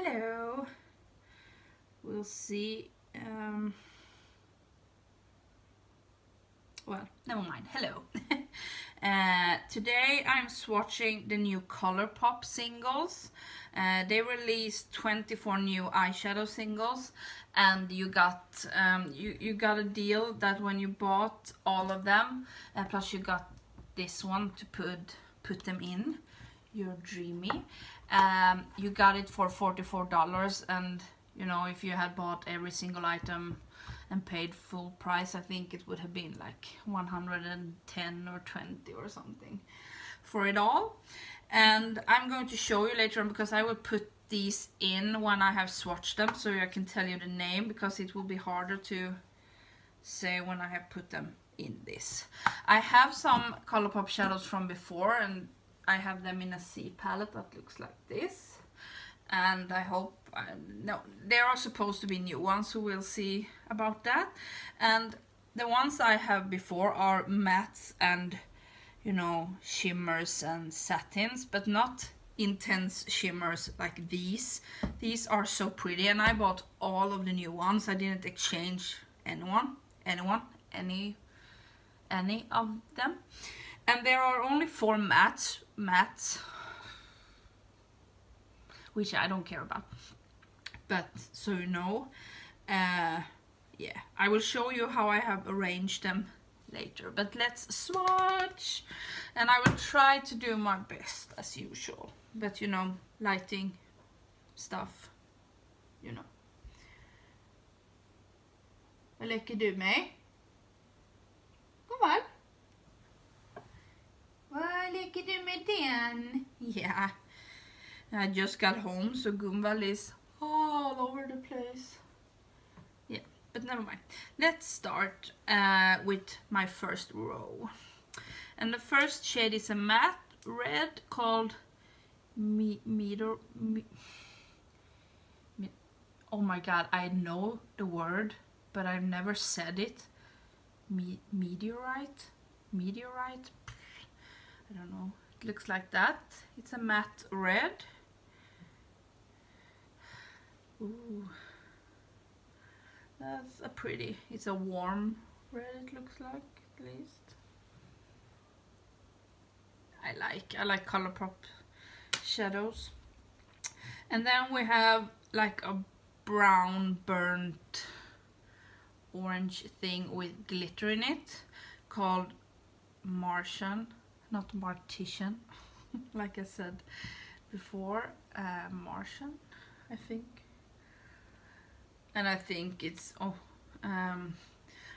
Hello. We'll see. Well, never mind. Hello. Today I'm swatching the new Colourpop singles. They released 24 new eyeshadow singles, and you got you got a deal that when you bought all of them, plus you got this one to put them in. You're dreamy. You got it for $44, and you know, if you had bought every single item and paid full price, I think it would have been like 110 or 20 or something for it all. And I'm going to show you later on, because I will put these in when I have swatched them, so I can tell you the name, because it will be harder to say when I have put them in this. I have some Colourpop shadows from before, and I have them in a C palette that looks like this, and I hope, no, there are supposed to be new ones, so we'll see about that. And the ones I have before are mattes and, you know, shimmers and satins, but not intense shimmers like these. These are so pretty, and I bought all of the new ones. I didn't exchange any of them. And there are only 4 mattes, which I don't care about, but so you know. Yeah, I will show you how I have arranged them later, but let's swatch, and I will try to do my best as usual, but you know, lighting stuff, you know. Vad leker du med? Kom väl? Vad leker du med den? Yeah, I just got home, so Gumball is all over the place. Yeah, but never mind. Let's start with my first row. And the first shade is a matte red called oh my god, I know the word, but I've never said it. Meteorite? I don't know. It looks like that. It's a matte red. Ooh, that's a pretty. It's a warm red, it looks like, at least. I like Colourpop shadows. And then we have like a brown burnt orange thing with glitter in it called Martian, not Martian, like I said before. Martian, I think. And I think it's, I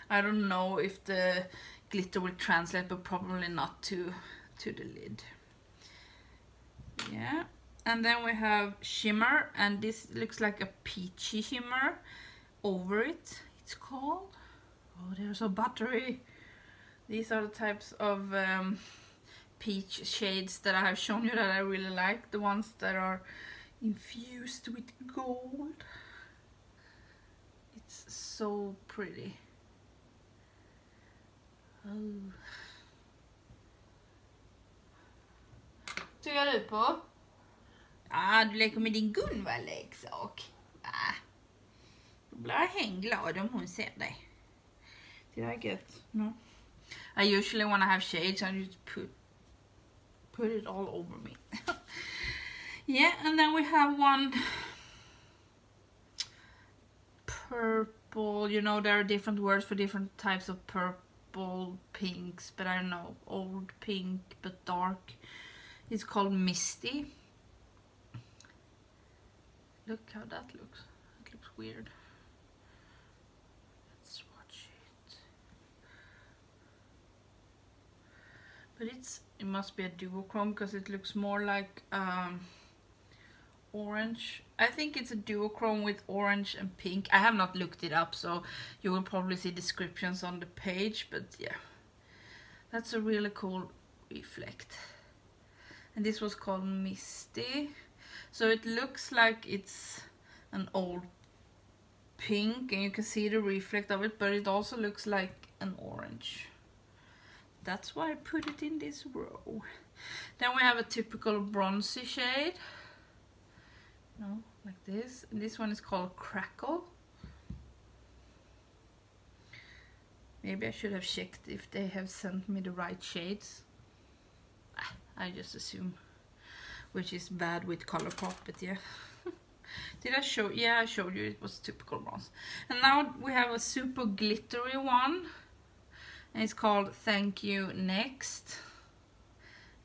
don't know if the glitter will translate, but probably not to the lid. Yeah, and then we have shimmer, and this looks like a peachy shimmer over it, it's called. Oh, they're so buttery. These are the types of peach shades that I have shown you that I really like, the ones that are infused with gold. It's so pretty. Oh. Tuggar du på? Ah, du leker med din Gunvald-leksak. Ah. Då blir hen glad om hon ser dig. Did I get? No. I usually, when I have shades, I just put it all over me. Yeah, and then we have one purple. You know, there are different words for different types of purple, pinks, but I don't know, old pink but dark. It's called Misty. Look how that looks. It looks weird. Let's swatch it. But it must be a duochrome, because it looks more like orange. I think it's a duochrome with orange and pink. I have not looked it up, so you will probably see descriptions on the page, but yeah. That's a really cool reflect. And this was called Misty. So it looks like it's an old pink, and you can see the reflect of it, but it also looks like an orange. That's why I put it in this row. Then we have a typical bronzy shade. No, like this. And this one is called Crackle. Maybe I should have checked if they have sent me the right shades. I just assume, which is bad with Colourpop, but yeah. Did I show? Yeah, I showed you it was typical bronze. And now we have a super glittery one. And it's called Thank You Next.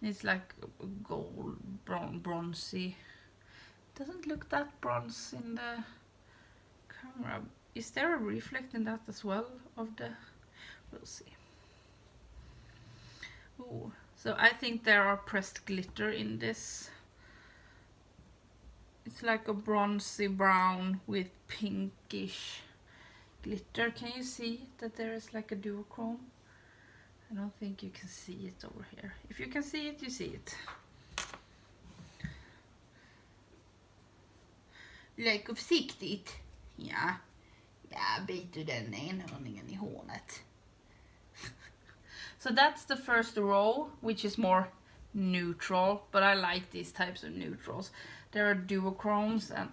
It's like gold, bronzy. Doesn't look that bronze in the camera. Is there a reflect in that as well of the? We'll see. Ooh, so I think there are pressed glitter in this. It's like a bronzy brown with pinkish glitter. Can you see that there is like a duochrome? I don't think you can see it over here. If you can see it, you see it. Lök försiktigt. Ja. Ja, biter den enhörningen I hornet. So that's the first row, which is more neutral, but I like these types of neutrals. There are duochromes and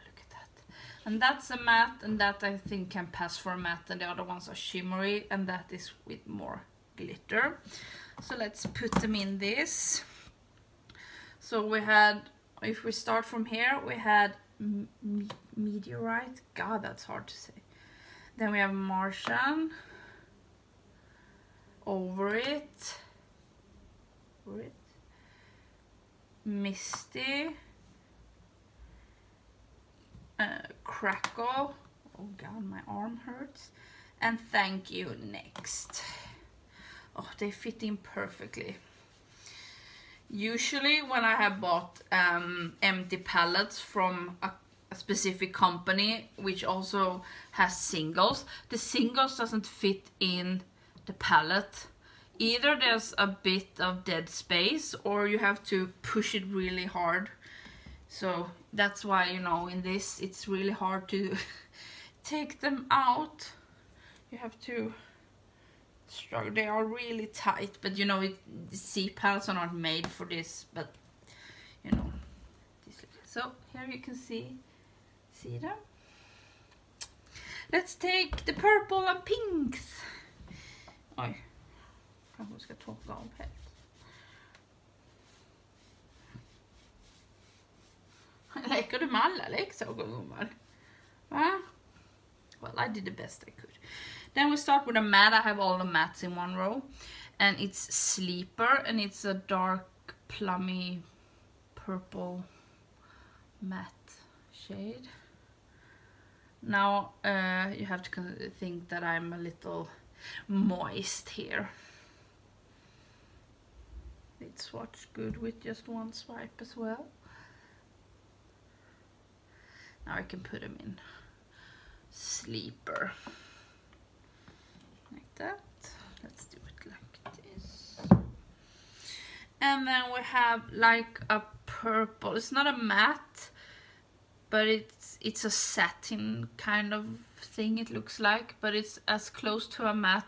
look at that. And that's a matte, and that I think can pass for a matte, and the other ones are shimmery, and that is with more glitter. So let's put them in this. So we had, if we start from here, we had Meteorite. God, that's hard to say. Then we have Martian. Over it. Misty. Crackle. Oh god, my arm hurts. And Thank You Next. Oh, they fit in perfectly. Usually when I have bought empty palettes from a specific company which also has singles, the singles doesn't fit in the palette. Either there's a bit of dead space or you have to push it really hard. So that's why, you know, in this it's really hard to take them out. You have to struggle. They are really tight, but you know, C palettes are not made for this, but you know. So here you can see them. Let's take the purple and pinks. Oj, kanske ska torka av helt. Leker du med alla leksaker, gumman? Va? Well, I did the best I could. Then we start with a matte. I have all the mattes in one row. And it's Sleeper, and it's a dark, plummy, purple matte shade. Now, you have to think that I'm a little moist here. It swatched good with just one swipe as well. Now I can put them in Sleeper. Like that. Let's do it like this. And then we have like a purple. It's not a matte, but it's a satin kind of thing, it looks like, but it's as close to a matte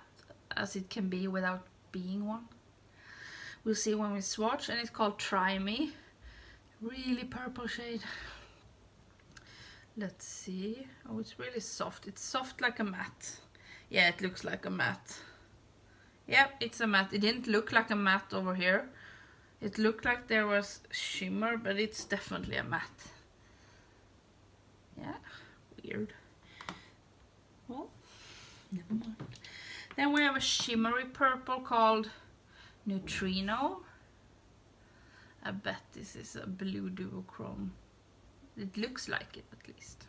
as it can be without being one. We'll see when we swatch, and it's called Try Me. Really purple shade. Let's see. Oh, it's really soft. It's soft like a matte. Yeah, it looks like a matte. Yep, it's a matte. It didn't look like a matte over here. It looked like there was shimmer, but it's definitely a matte. Yeah, weird. Well, never mind. Then we have a shimmery purple called Neutrino. I bet this is a blue duochrome. It looks like it at least.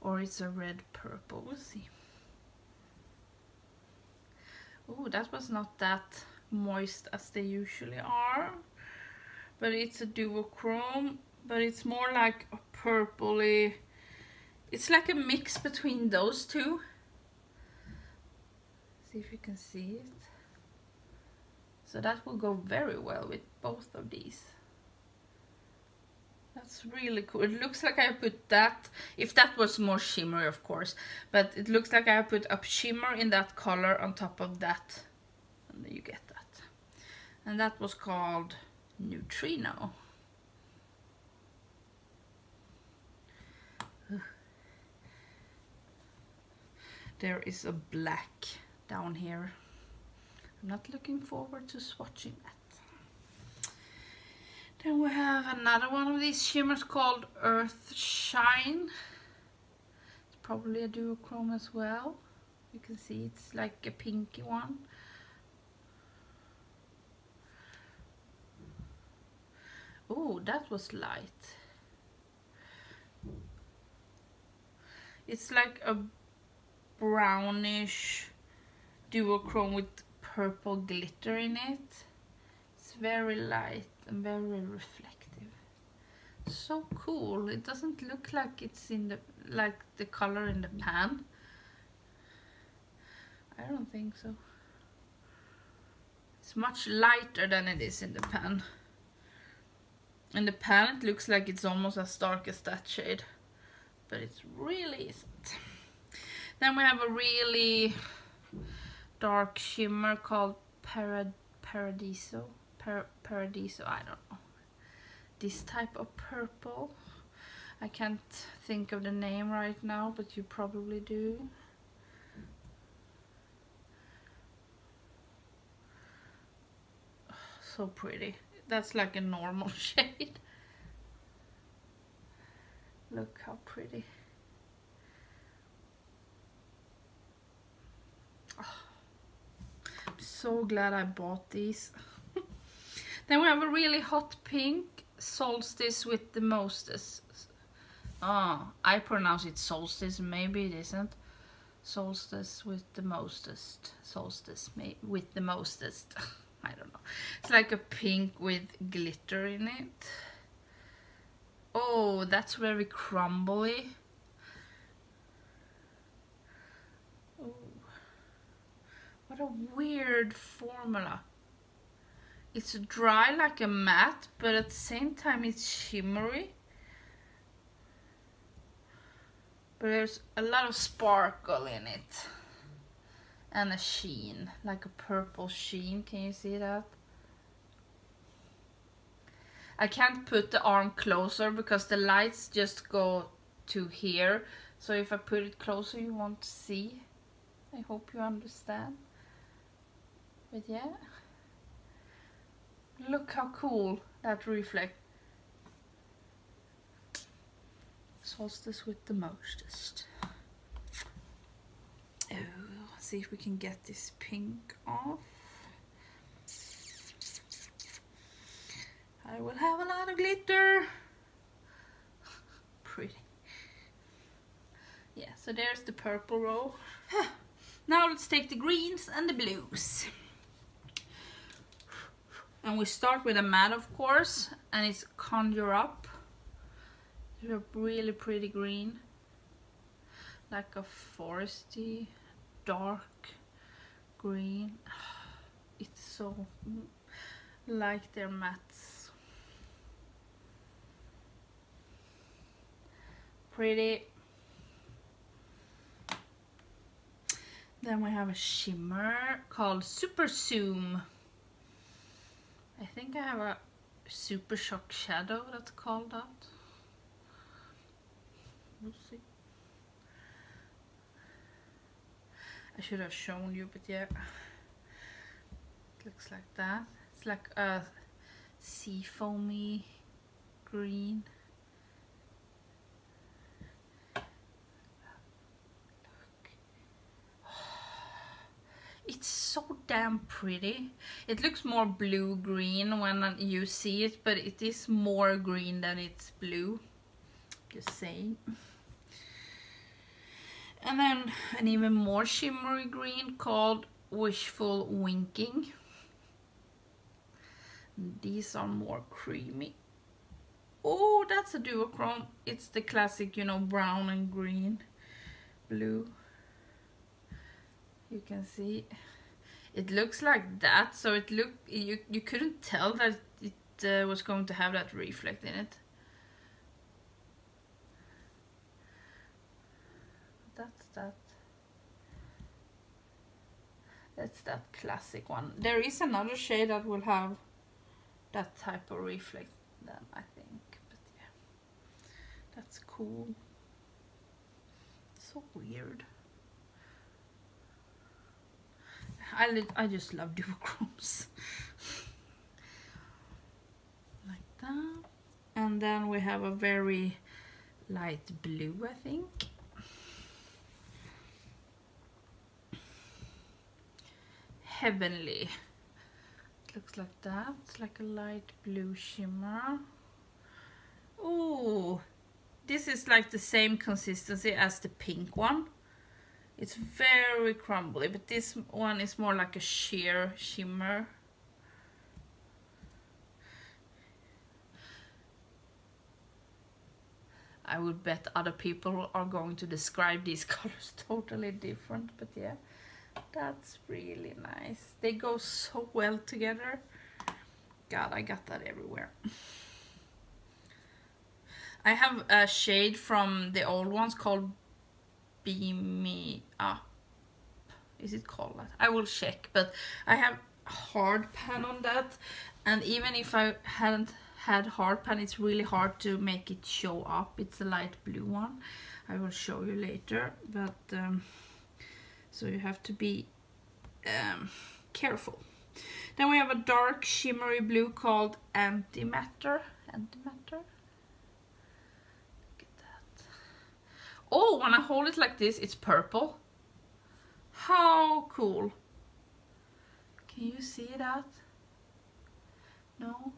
Or it's a red purple, we'll see. Oh, that was not that moist as they usually are. But it's a duochrome, but it's more like a purpley. It's like a mix between those two. See if you can see it. So that will go very well with both of these. That's really cool. It looks like I put that, if that was more shimmery of course, but it looks like I put a shimmer in that color on top of that. And then you get that. And that was called Neutrino. There is a black down here. I'm not looking forward to swatching that. Then we have another one of these shimmers called Earth Shine. It's probably a duochrome as well. You can see it's like a pinky one. Oh, that was light. It's like a brownish duochrome with purple glitter in it. It's very light and very reflective. So cool. It doesn't look like it's in the color in the pan. I don't think so. It's much lighter than it is in the pan. In the pan it looks like it's almost as dark as that shade, but it really isn't. Then we have a really dark shimmer called Paradiso, I don't know. This type of purple. I can't think of the name right now, but you probably do. So pretty. That's like a normal shade. Look how pretty. Oh, I'm so glad I bought these. Then we have a really hot pink, Solstice with the Mostest. Oh, I pronounce it Solstice, maybe it isn't. Solstice with the Mostest. Solstice with the Mostest. I don't know. It's like a pink with glitter in it. Oh, that's very crumbly. Oh, what a weird formula. It's dry like a matte, but at the same time it's shimmery. But there's a lot of sparkle in it. And a sheen, like a purple sheen. Can you see that? I can't put the arm closer because the lights just go to here. So if I put it closer you won't see. I hope you understand. But yeah. Look how cool that reflect. Solstice with the Mostest. Oh. See if we can get this pink off. I will have a lot of glitter. Pretty. Yeah, so there's the purple row. Now let's take the greens and the blues. And we start with a matte, of course, and it's Conjure Up. It's a really pretty green. Like a foresty dark green. It's so like their mattes. Pretty. Then we have a shimmer called Super Zoom. I think I have a Super Shock shadow that's called that. We'll see. I should have shown you, but yeah, it looks like that. It's like a sea foamy green. Look. It's so damn pretty. It looks more blue-green when you see it, but it is more green than it's blue. Just saying. And then an even more shimmery green called Wishful Winking. These are more creamy. Oh, that's a duochrome. It's the classic, you know, brown and green, blue. You can see it looks like that, so it looked you couldn't tell that it was going to have that reflect in it. That's that classic one. There is another shade that will have that type of reflect then, I think. But yeah, that's cool. So weird. I just love duochromes. Like that. And then we have a very light blue, I think. Heavenly. It looks like that. It's like a light blue shimmer. Ooh, this is like the same consistency as the pink one. It's very crumbly, but this one is more like a sheer shimmer. I would bet other people are going to describe these colors totally different, but yeah, that's really nice. They go so well together. God, I got that everywhere. I have a shade from the old ones called Beam Me Up. Is it called that? I will check, but I have hard pan on that, and even if I hadn't had hard pan, it's really hard to make it show up. It's a light blue one. I will show you later, but so you have to be careful. Then we have a dark shimmery blue called Antimatter. Antimatter. Look at that. Oh, when I hold it like this, it's purple. How cool! Can you see that? No?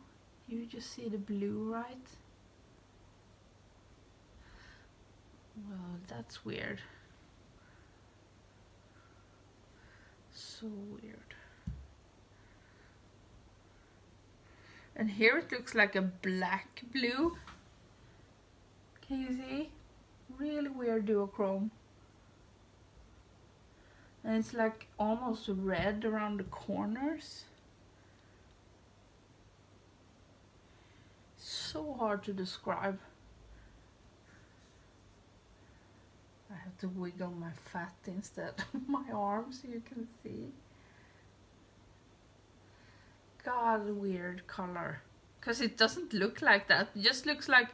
You just see the blue, right? Well, that's weird. So weird. And here it looks like a black blue. Can you see? Really weird duochrome. And it's like almost red around the corners. So hard to describe. I have to wiggle my fat instead of my arm so you can see. God, weird color. Because it doesn't look like that. It just looks like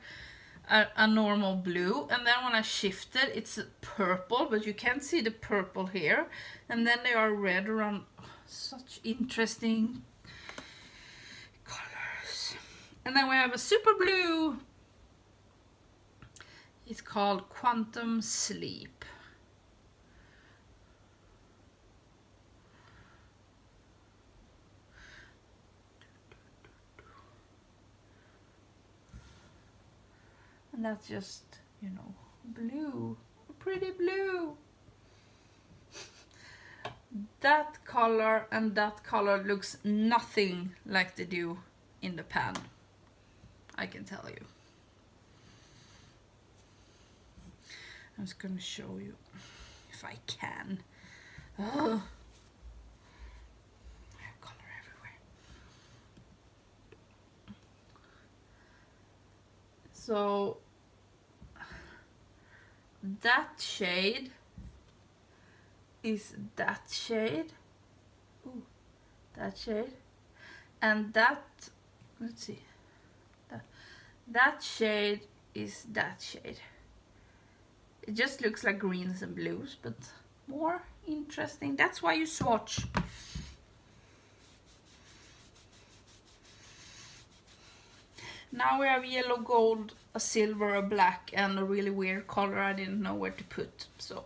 a normal blue. And then when I shift it, it's purple. But you can't see the purple here. And then they are red around. Oh, such interesting colors. And then we have a super blue. It's called Quantum Sleep. And that's just, you know, blue. Pretty blue. That color and that color looks nothing like they do in the pan. I can tell you. I'm just gonna show you if I can. Oh, I have color everywhere. So that shade is that shade. Ooh, that shade. And that, let's see, that shade is that shade. It just looks like greens and blues, but more interesting. That's why you swatch. Now we have yellow, gold, a silver, a black, and a really weird color I didn't know where to put. So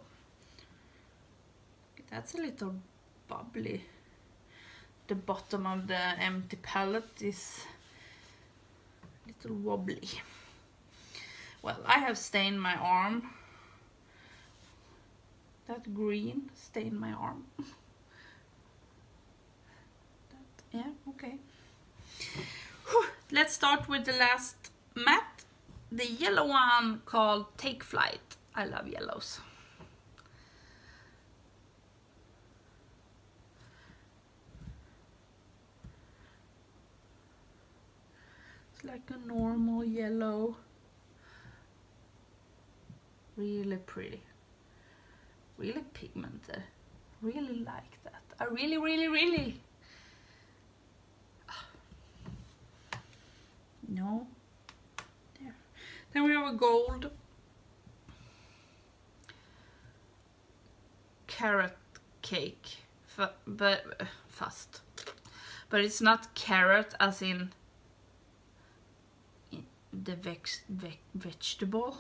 that's a little bubbly. The bottom of the empty palette is a little wobbly. Well, I have stained my arm. That green stained my arm. Yeah, okay. Whew. Let's start with the last matte. The yellow one called Take Flight. I love yellows. It's like a normal yellow. Really pretty. Really pigmented. Really like that. I really no. There. Then we have a gold carrot cake fast. But it's not carrot as in the vegetable.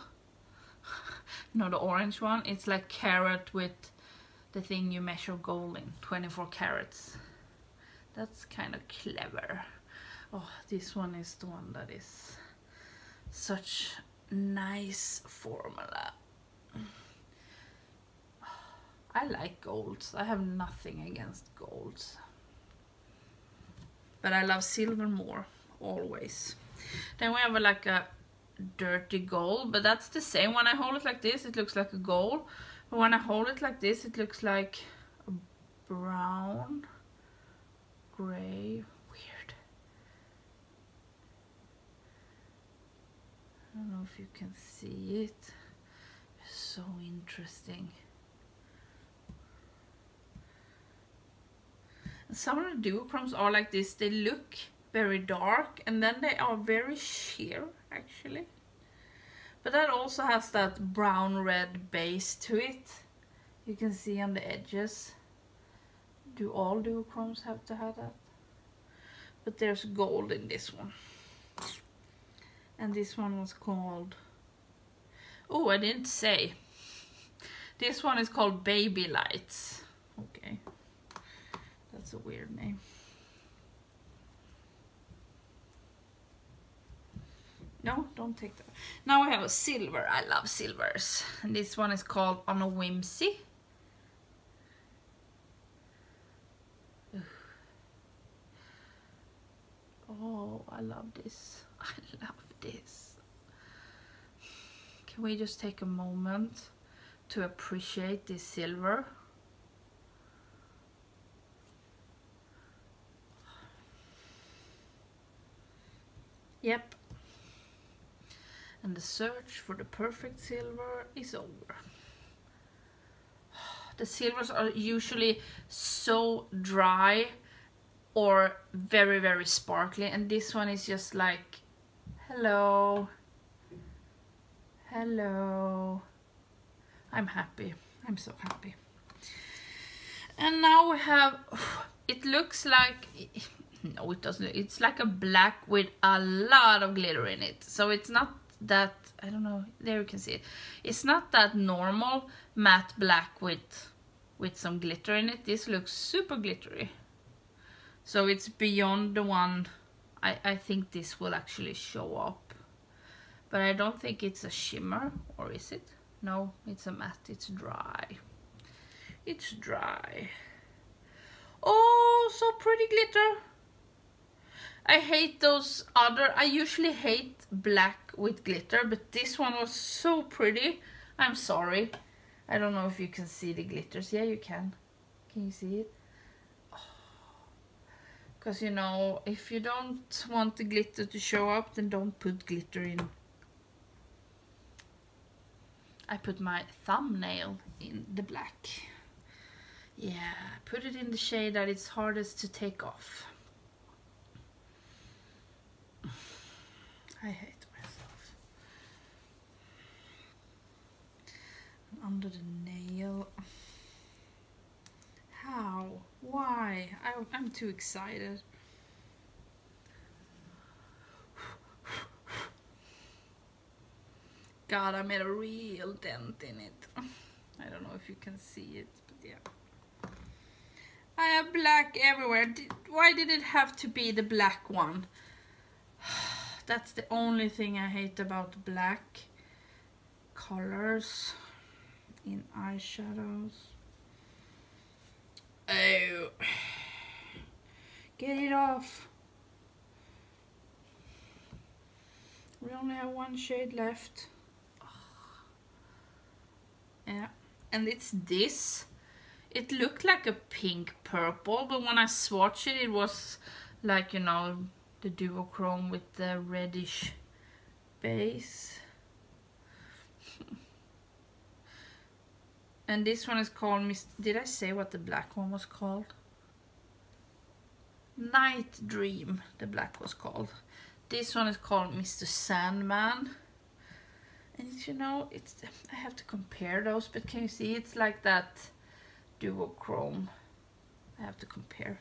No, the orange one. It's like carrot with the thing you measure gold in, 24 carats. That's kind of clever. Oh, this one is the one that is such nice formula. I like golds. I have nothing against golds. But I love silver more, always. Then we have like a dirty gold, but that's the same. When I hold it like this, it looks like a gold. But when I hold it like this, it looks like a brown, gray, weird. I don't know if you can see it. It's so interesting. Some of the duochromes are like this. They look very dark and then they are very sheer actually. But that also has that brown red base to it. You can see on the edges. Do all duochromes have to have that? But there's gold in this one. And this one was called... Oh, I didn't say. This one is called Baby Lights. Okay. That's a weird name. No, don't take that. Now we have a silver. I love silvers. And this one is called On a Whimsy. Oh, I love this. I love this. Can we just take a moment to appreciate this silver? Yep. And the search for the perfect silver is over. The silvers are usually so dry or very, very sparkly, and this one is just like, hello, hello. I'm happy. I'm so happy. And now we have, it looks like, no, it doesn't. It's like a black with a lot of glitter in it. So it's not that, I don't know, there you can see it. It's not that normal matte black with some glitter in it. This looks super glittery. So it's beyond the one, I think this will actually show up. But I don't think it's a shimmer, or is it? No, it's a matte, it's dry. It's dry. Oh, so pretty glitter. I hate those other, I usually hate black with glitter, but this one was so pretty. I'm sorry. I don't know if you can see the glitters. Yeah, you can. Can you see it? Because, you know, if you don't want the glitter to show up, then don't put glitter in. I put my thumbnail in the black. Yeah, put it in the shade that it's hardest to take off. I hate myself. And under the nail. How? Why? I'm too excited. God, I made a real dent in it. I don't know if you can see it, but yeah. I have black everywhere. Why did it have to be the black one? That's the only thing I hate about black colors in eyeshadows. Oh, get it off. We only have one shade left. Yeah, and it's this. It looked like a pink purple, but when I swatched it, it was like, you know, the duochrome with the reddish base. And this one is called, did I say what the black one was called? Night Dream, the black was called. This one is called Mr. Sandman. And it's, you know, it's, I have to compare those, but can you see it's like that duochrome. I have to compare.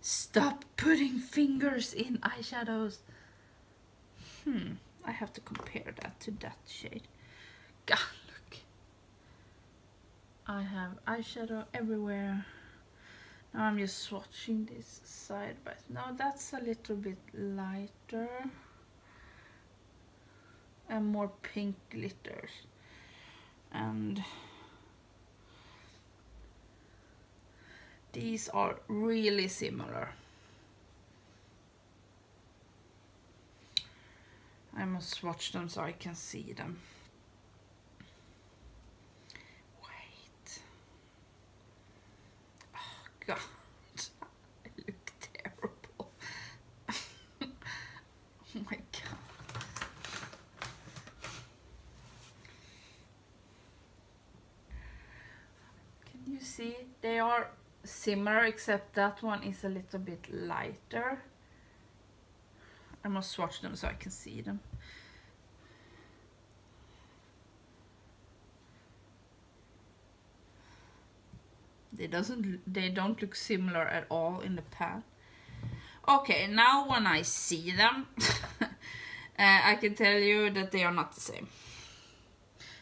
Stop putting fingers in eyeshadows. I have to compare that to that shade. God, look. I have eyeshadow everywhere. Now I'm just swatching this side by side. Now that's a little bit lighter. And more pink glitters. And these are really similar. I must swatch them so I can see them. Wait. Oh God, I look terrible. Oh my God. Can you see? They are similar except that one is a little bit lighter. I must swatch them so I can see them. They don't look similar at all in the pan. Okay, now when I see them, I can tell you that they are not the same.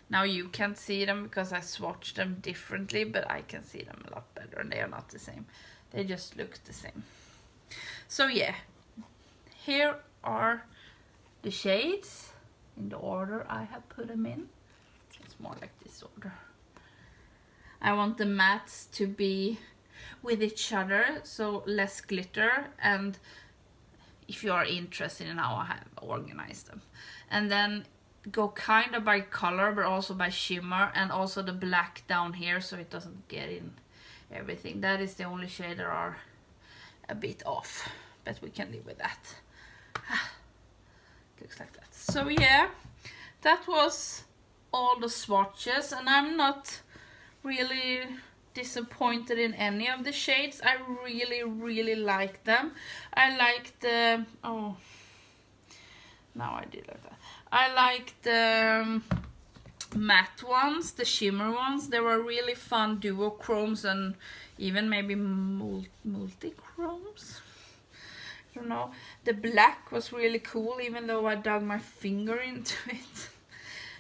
Now you can't see them because I swatched them differently, but I can see them a lot better and they are not the same. They just look the same. So yeah, here are the shades in the order I have put them in. It's more like this order. I want the mattes to be with each other, so less glitter, and if you are interested in how I have organized them. And then go kind of by color, but also by shimmer, and also the black down here so it doesn't get in everything. That is the only shade that are a bit off, but we can live with that. Looks like that. So yeah, that was all the swatches, and I'm not really disappointed in any of the shades. I really like them. I like the now I did like that. I like the matte ones, the shimmer ones. They were really fun duochromes and even maybe multi-chromes. I don't know. The black was really cool, even though I dug my finger into it.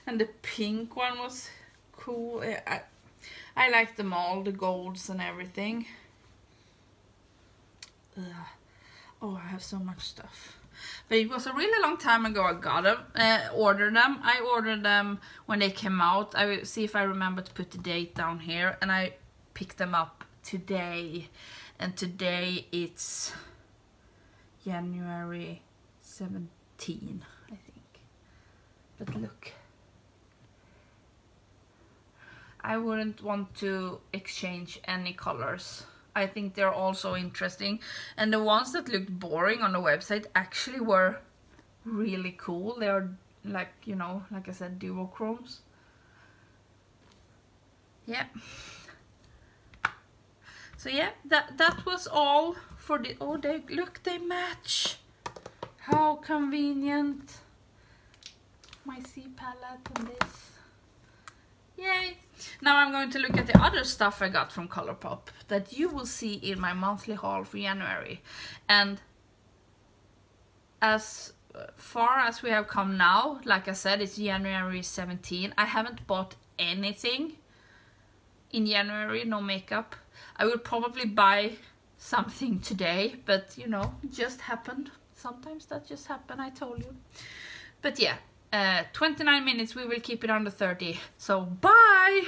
And the pink one was cool. I like them all, the golds and everything. Oh, I have so much stuff. But it was a really long time ago I got them, ordered them. I ordered them when they came out. I will see if I remember to put the date down here. And I picked them up today. And today it's January 17, I think. But look. I wouldn't want to exchange any colors. I think they're also interesting. And the ones that looked boring on the website actually were really cool. They are like, you know, like I said, duochromes. Yeah. So yeah, that was all for the... Oh, they match. How convenient. My C palette and this. Yay! Now I'm going to look at the other stuff I got from Colourpop that you will see in my monthly haul for January. And as far as we have come now, like I said, it's January 17. I haven't bought anything in January, no makeup. I will probably buy something today, but you know, it just happened. Sometimes that just happened, I told you. But yeah. 29 minutes, we will keep it under 30. So bye!